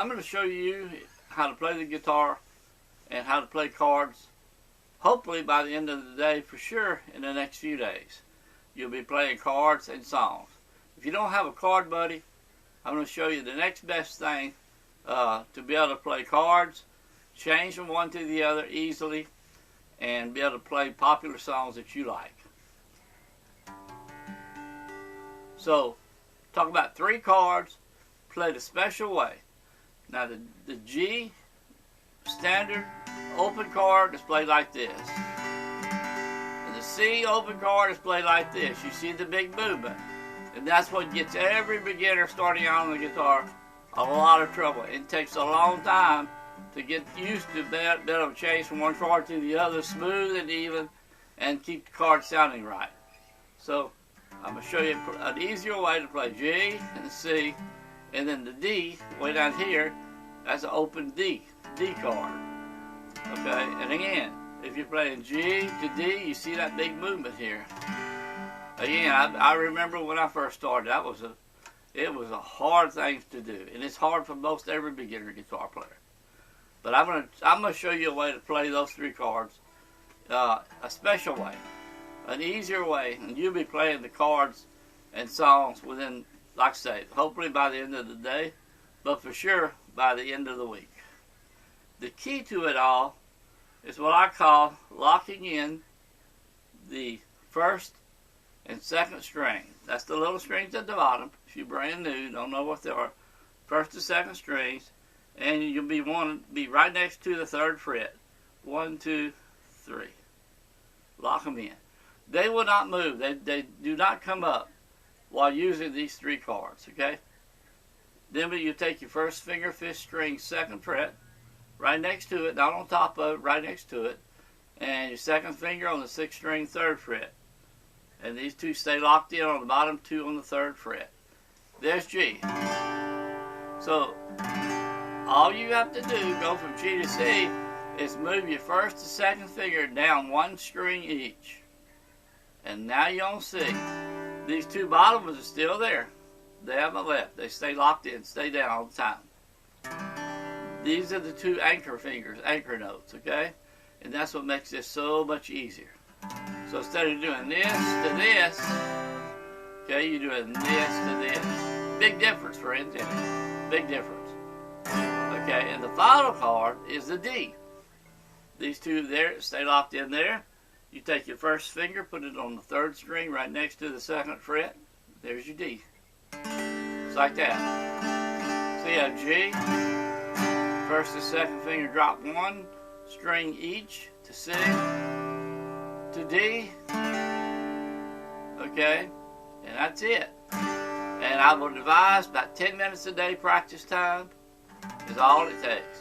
I'm going to show you how to play the guitar and how to play chords, hopefully by the end of the day, for sure in the next few days. You'll be playing chords and songs. If you don't have a ChordBuddy, I'm going to show you the next best thing to be able to play chords, change from one to the other easily, and be able to play popular songs that you like. So, talk about 3 chords played a special way. Now the G standard open chord is played like this. And the C open chord is played like this. You see the big movement. And that's what gets every beginner starting out on the guitar a lot of trouble. It takes a long time to get used to being able to change from one chord to the other smooth and even and keep the chord sounding right. So I'm going to show you an easier way to play G and C, and then the D way down here, that's an open D chord. Okay, and again, if you're playing G to D, you see that big movement here. Again, I remember when I first started, it was a hard thing to do, and it's hard for most every beginner guitar player. But I'm gonna show you a way to play those 3 chords, a special way, an easier way, and you'll be playing the chords and songs within, like I say, hopefully by the end of the day, but for sure by the end of the week. The key to it all is what I call locking in the first and second string. That's the little strings at the bottom. If you're brand new, don't know what they are, first and second strings, and you'll be right next to the 3rd fret. 1, 2, 3. Lock them in. They will not move. They do not come up while using these 3 chords. Okay. Then you take your first finger, 5th string, 2nd fret, right next to it, not on top of it, right next to it, and your 2nd finger on the 6th string, 3rd fret. And these 2 stay locked in on the bottom, 2 on the 3rd fret. There's G. So all you have to do, go from G to C, is move your 1st to 2nd finger down 1 string each. And now you're on C. These 2 bottoms are still there. They haven't left. They stay locked in, stay down all the time. These are the 2 anchor fingers, anchor notes, okay? And that's what makes this so much easier. So instead of doing this to this, okay, you're doing this to this. Big difference, friends, isn't it? Big difference. Okay, and the final chord is the D. These 2 there stay locked in there. You take your 1st finger, put it on the 3rd string right next to the 2nd fret. There's your D. It's like that. So you have G, 1st and 2nd finger drop 1 string each to C, to D, okay, and that's it. And I will advise about 10 minutes a day practice time is all it takes.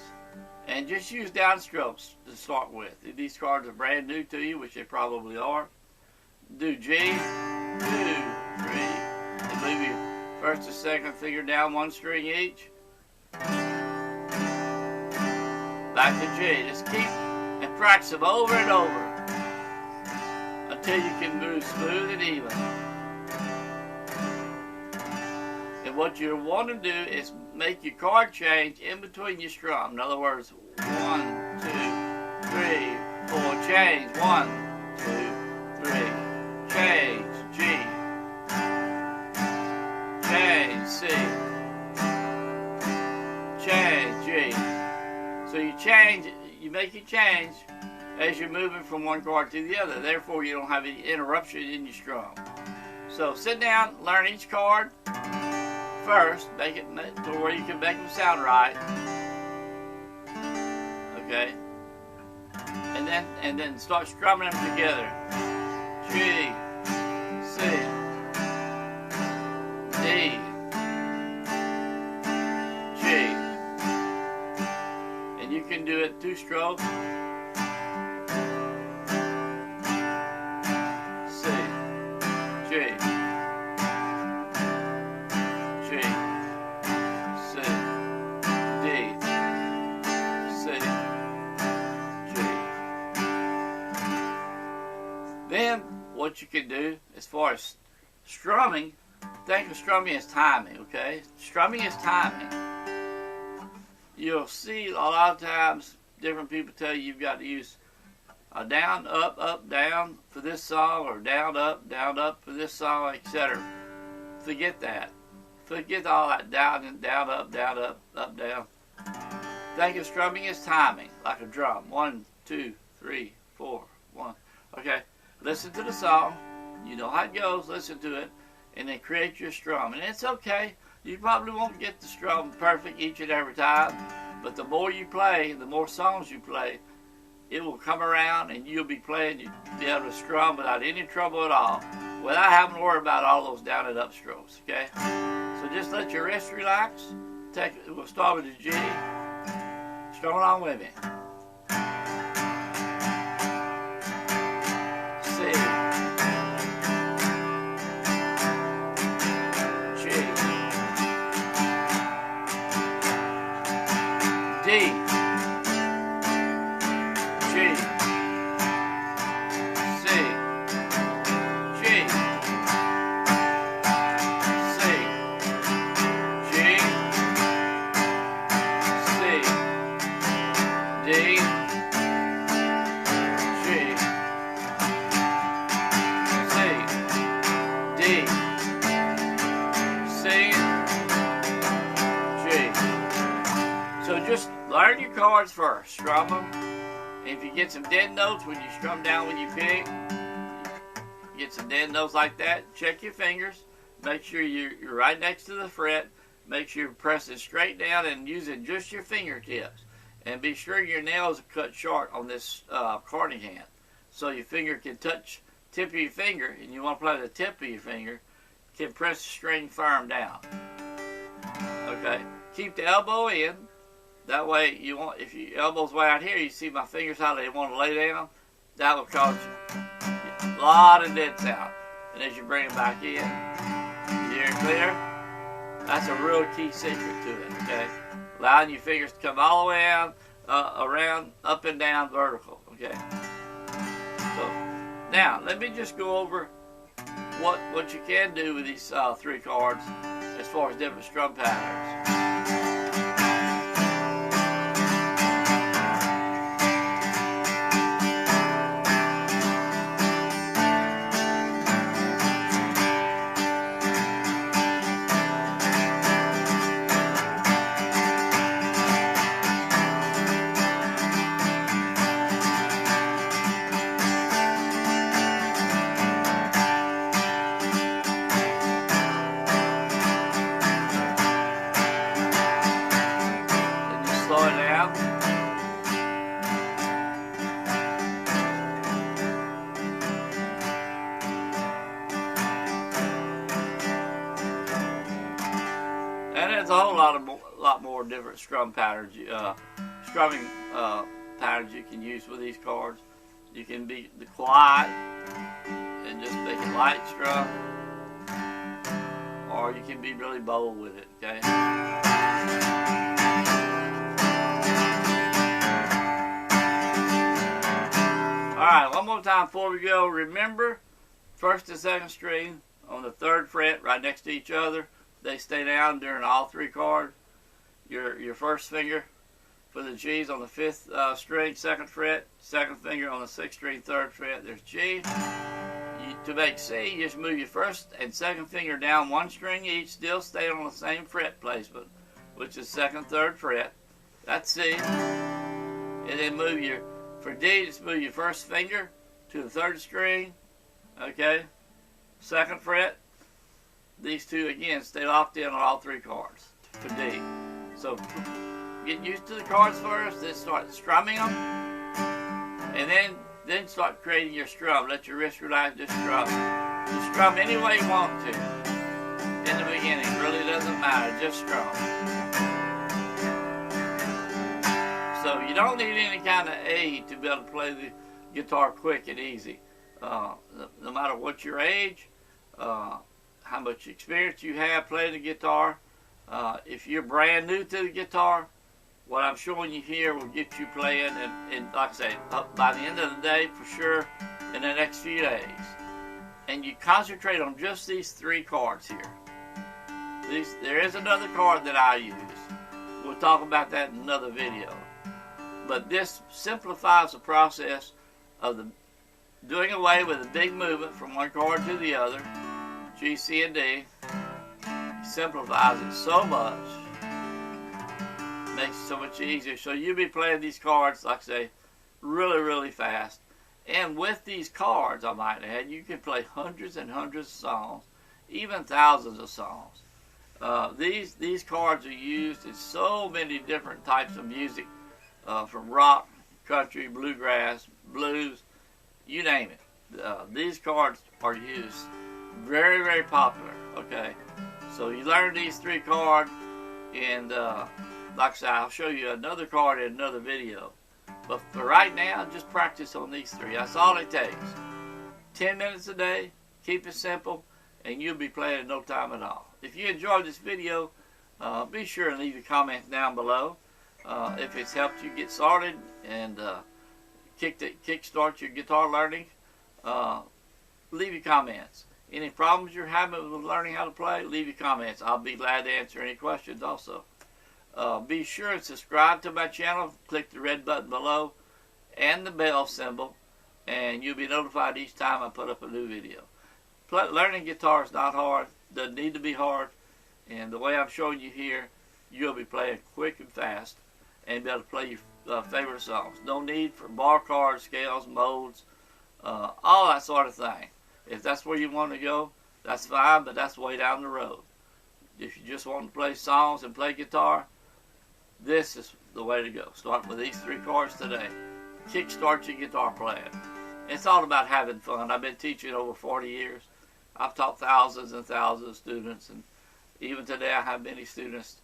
And just use down strokes to start with. If these chords are brand new to you, which they probably are, do G, 2, 3, and move your 1st and 2nd finger down 1 string each. Back to G. Just keep and practice them over and over until you can move smooth and even. And what you want to do is make your chord change in between your strum. In other words, 1, 2, 3, 4, change. 1, 2, 3, change. G, change. C, change. G. So you change, you make your change as you're moving from one chord to the other. Therefore, you don't have any interruption in your strum. So sit down, learn each chord first, make it to where you can make them sound right. Okay, and then start strumming them together. G, C, D, G, and you can do it 2 strokes. C, G, G, C, D, C, G. Then what you can do as far as strumming, think of strumming as timing, okay? Strumming is timing. you'll see a lot of times different people tell you you've got to use a down, up, up, down for this song, or down, up for this song, etc. Forget that. Forget all that down and down, up, down. Think of strumming as timing, like a drum. 1, 2, 3, 4, 1. Okay, listen to the song. You know how it goes. Listen to it, and then create your strum. And it's okay. You probably won't get the strum perfect each and every time, but the more you play, the more songs you play, it will come around, and you'll be playing. You'll be able to strum without any trouble at all, without having to worry about all those down and up strokes. Okay. So just let your wrist relax. We'll start with the G. Strum along with me. C. G. D. G. C. G. D, G, C, D, C, G. So just learn your chords first, strum them. And if you get some dead notes when you strum down when you pick, get some dead notes like that, check your fingers. Make sure you're right next to the fret. Make sure you're pressing straight down and using just your fingertips. And be sure your nails are cut short on this chording hand, so your finger can touch tip of your finger, and you want to play the tip of your finger, can press the string firm down. Okay, keep the elbow in. That way, if your elbow's way out here, you see my fingers how they want to lay down. That will cause a lot of dead sound. And as you bring it back in, you hear it clear? That's a real key secret to it. Okay. Allowing your fingers to come all the way out, around, up and down, vertical. Okay. So now let me just go over what you can do with these 3 chords as far as different strum patterns. And there's a whole lot more different strum patterns, strumming patterns you can use with these chords. You can be quiet and just make it light strum, or you can be really bold with it. Okay. All right, one more time before we go. Remember, first and second string on the 3rd fret, right next to each other. They stay down during all 3 chords. Your first finger for the G's on the 5th string, 2nd fret. 2nd finger on the 6th string, 3rd fret. There's G. To make C, you just move your 1st and 2nd finger down 1 string each, still staying on the same fret placement, which is 2nd, 3rd fret. That's C. And then for D, just move your 1st finger to the 3rd string. Okay. 2nd fret. These 2 again stay locked in on all 3 chords for D. So get used to the chords first, then start strumming them, and then start creating your strum. Let your wrist relax, just strum. Just strum any way you want to. In the beginning, it really doesn't matter, just strum. So you don't need any kind of aid to be able to play the guitar quick and easy. No matter what your age, how much experience you have playing the guitar. If you're brand new to the guitar, what I'm showing you here will get you playing, and like I say, by the end of the day, for sure, in the next few days. And you concentrate on just these 3 chords here. There is another chord that I use, we'll talk about that in another video. But this simplifies the process of doing away with the big movement from one chord to the other, G, C, and D. Simplifies it so much, makes it so much easier. So you'll be playing these chords, like I say, really, really fast. And with these chords, I might add, you can play hundreds and hundreds of songs, even thousands of songs. These chords are used in so many different types of music, from rock, country, bluegrass, blues, you name it. These chords are used. Very, very popular. Okay, so you learn these 3 chords, and like I said, I'll show you another chord in another video. But for right now, just practice on these 3. That's all it takes. 10 minutes a day, keep it simple, and you'll be playing in no time at all. If you enjoyed this video, be sure and leave your comments down below. If it's helped you get started and kickstart your guitar learning, leave your comments. Any problems you're having with learning how to play, leave your comments. I'll be glad to answer any questions also. Be sure and subscribe to my channel. Click the red button below and the bell symbol, and you'll be notified each time I put up a new video. Learning guitar is not hard. Doesn't need to be hard. And the way I'm showing you here, you'll be playing quick and fast and be able to play your favorite songs. No need for bar chords, scales, modes, all that sort of thing. If that's where you want to go, that's fine, but that's way down the road. If you just want to play songs and play guitar, this is the way to go. Start with these 3 chords today. Kickstart your guitar playing. It's all about having fun. I've been teaching over 40 years. I've taught thousands and thousands of students, and even today I have many students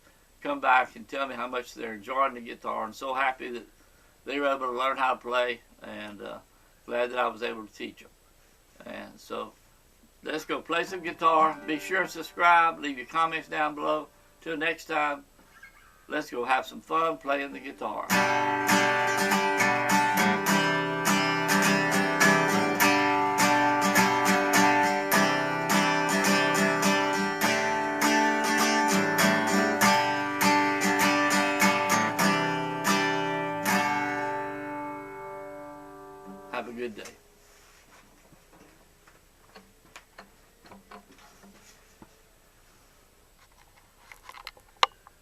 come back and tell me how much they're enjoying the guitar and so happy that they were able to learn how to play, and glad that I was able to teach them. And so let's go play some guitar. Be sure and subscribe. Leave your comments down below. Till next time, let's go have some fun playing the guitar. Have a good day.